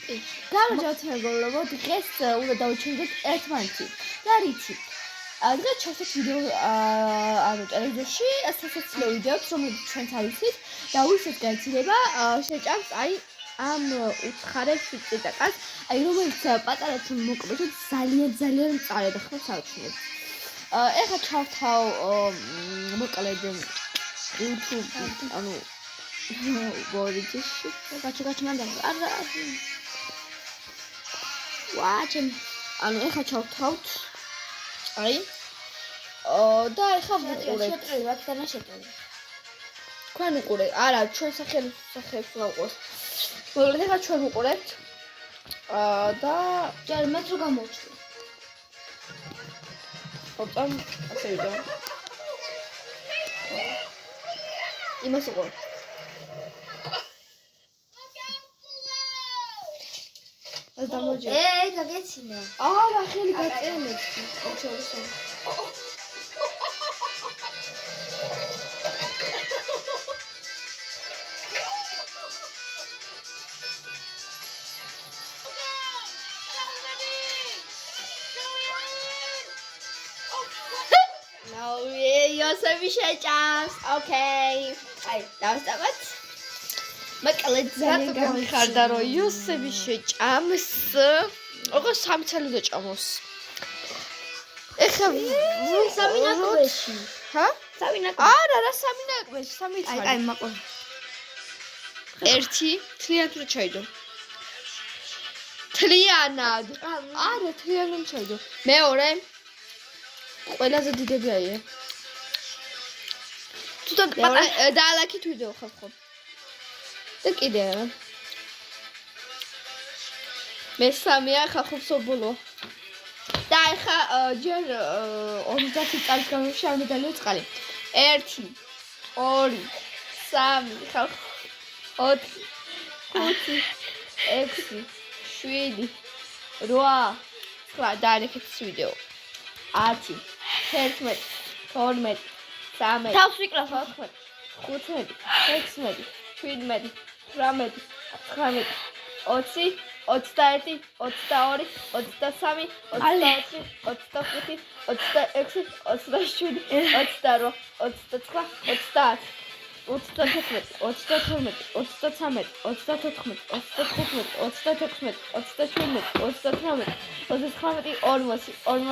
გამარჯობთ მეგობრებო, დღეს უნდა დავუჩინოთ ერთმანეთი და რითი. დღეს ჩავსვით ვიდეო ტელევიზორში, სასაცილო ვიდეოც, რომელიც ჩვენც ავიცით და ვისაც გაიცილება, შეჭამს ამ უცხარეს წიტაკას, რომელიც პატარაც მოკლედ ძალიან მწარე და ხმას ავჩინეთ. ეხლა ჩავთავ მოკლედ YouTube, გორიჩში, გაჩმანდა. ვაჩემ ეხლა ჩავთავთ და ეხლა ვუყურებთ თქვენ უყურეთ არა ჩვენ სახელს ვაყურებთ მოკლედ ეხლა ჩვენ ვუყურებთ და ჯერ მე თუ გამოვჩი ოპა ასე ვიდეო იმას უყურებთ გაგეცინა. არა, ხელი გაწერეთ. ოჩორსო. Now, Iosefი შეჭამს. Okay. აი, დავსტაბოთ. მოკლედ ძალიან გამიხარდა რომ იოსები შეჭამს. ოღონდ სამი წელი უნდა ჭამოს. ეხლა სამი ნაკვეთში. ჰა? სამი ნაკვეთში. არა, რა სამი ნაკვეთში, სამი წელი. აი, მაყო. ერთი თლიანად რო ჩაიდო. თლიანად. არა, თლიანად ჩაიდო. მეორე ყველაზე დიდები აია. თვითონ და ალაკით ვიდეო ხარ ხო? და კიდე მესამეა ხახობსობულო და ეხა ჯერ 50 წლის განმავლობაში არ მედალიო წყალი 1 2 3 4 5 6 7 8 9 დაალექეთ ვიდეო 10 11 12 13 თავს ვიკრავს 15 16 17 18 19 20 21 22 23 24 25 26 27 28 29 30 31 32 33 34 35 36 37 38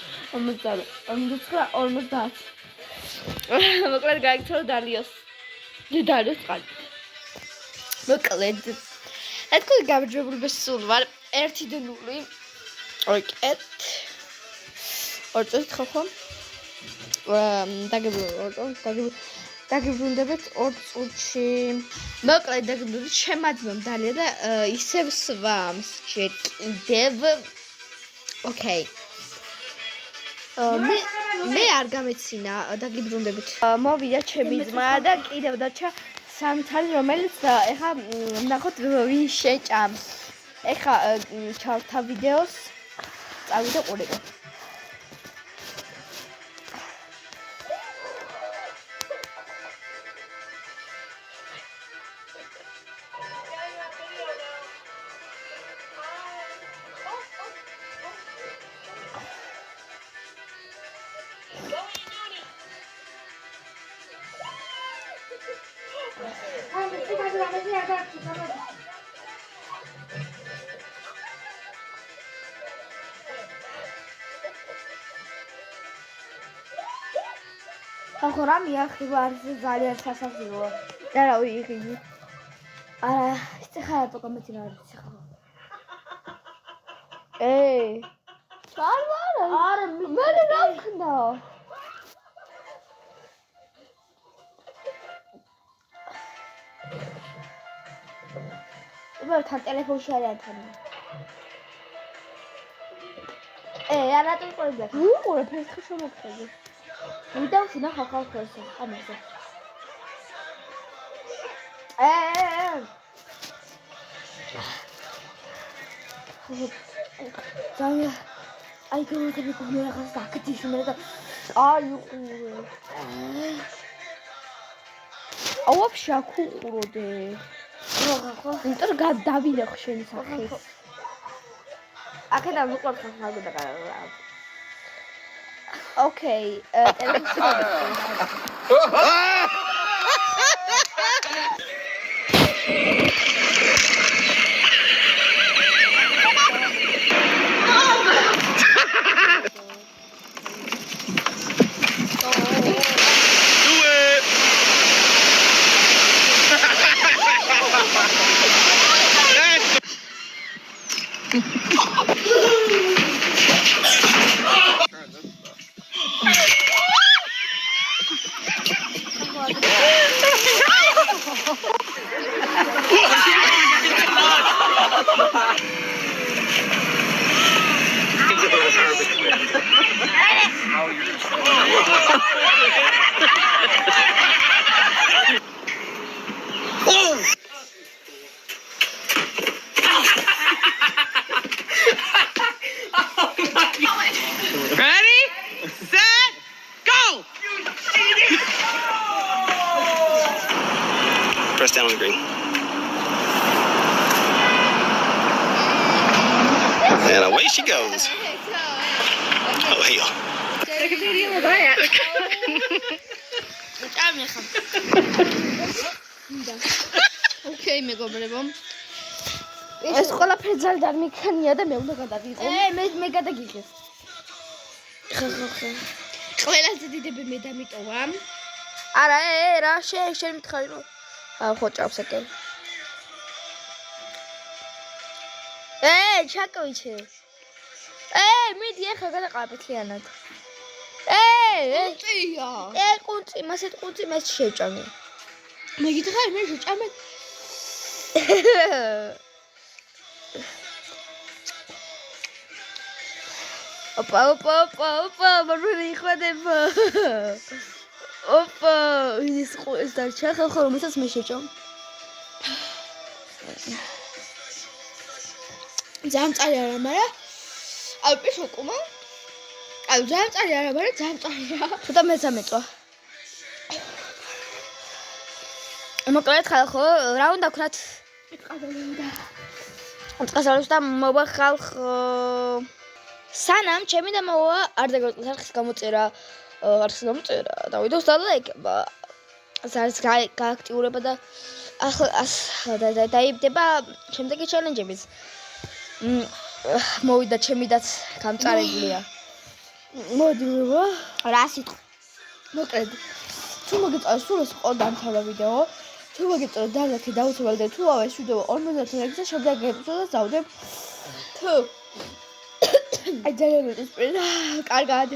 39 40 41 42 მოკლედ გაიქცეო დალიოს წყალი მოკლედ ეთქო გამარჯვებული ბესულ ვარ 1-0 ოკეთ ორწოთ ხო დაგიბრუნდებით 2 წუთში მოკლედ დაგიბრუნდით შემაძმემ დალია და ისევ სვამს ჯერ კიდევ ოკეი მე არ გამეცინა დაგიბრუნდებით მოვიდა ჩემი ძმა და კიდევ დარჩა სამი თალი რომელიც ეხა ნახოთ ვინ შეჭამს ეხა ჩავთავ ვიდეოს წავიდე ყურებო ახლა მიახება არის ძალიან სასახიობო. და რა ვიღიდი? არა, ეხლა რატო გამეცინა არის ხა. არა, მე რა ვქნა? თან ტელეფონში არის თან. არა რატო ყურებდა? უყურებ ეს ხო შემოგხედე. ვიდეოში ნახავ ხალხს ამაზე. ძალიან აი გეუბნები კომ რაღაც დაკეთის მე და აი უყურე აუაფშე აქ უყუროდე. იმიტომ რომ დავინახო შენი სახე. აქედან ვიყვარხარ მაგდა კარგა. ოკეი, ტელევიზორი. Ready? Set, go! Press down on the green. And away she goes. Oh, hell. ოკეი, მეგობრებო. ეს ყველაფერი ძალიან არ მიქანია და მე უნდა გადავიღო. მე გადაგიღებ. ყველაზე დიდები მე დამიტოვა. არა, რა შენ მითხარი რომ ხო ჭამს ეკე. ჩაკოიჩე. მიდი ახლა გადაყავეთლიანად. წია. ყუნწი, მასეთ ყუნწი მე შეჭამე. მე გითხარი მე შეჭამე. ოპა, მარული ხვდება. ოპა, ის დარჩა ხო რომელსაც მე შეჭამ. ძალიან წარი არა, მაგრამ აი პიშოკუმა. აი ძალიან წარი არა, მაგრამ ძალიან წარია. ცოტა მეწამეწვა. მოკლედ ხალხო, რა უნდა ვქნათ? წყაზალოს და მოვახალხ სანამ ჩემი და მოვა არ დაგოწყდეს არხის გამოწერა და ვიდეოს დალაიქება. зараз გააქტიურება და ახლა დაიბდება შემდეგი ჩელენჯებიც. მოვიდა ჩემიდაც გამწარებულია. მოდი რა. რა სიტყვა? მოკლედ. თუ მოგეწონათ სულ ეს ყოდამთავრა ვიდეო, თუ მოგეწონათ დალაიქე დაუცებელ და თუ ეს ვიდეო 50 ლაიქს და შემდეგ ეპიზოდს დავდებ. თუ აი ძალიან მიწის პრინდა. კარგად.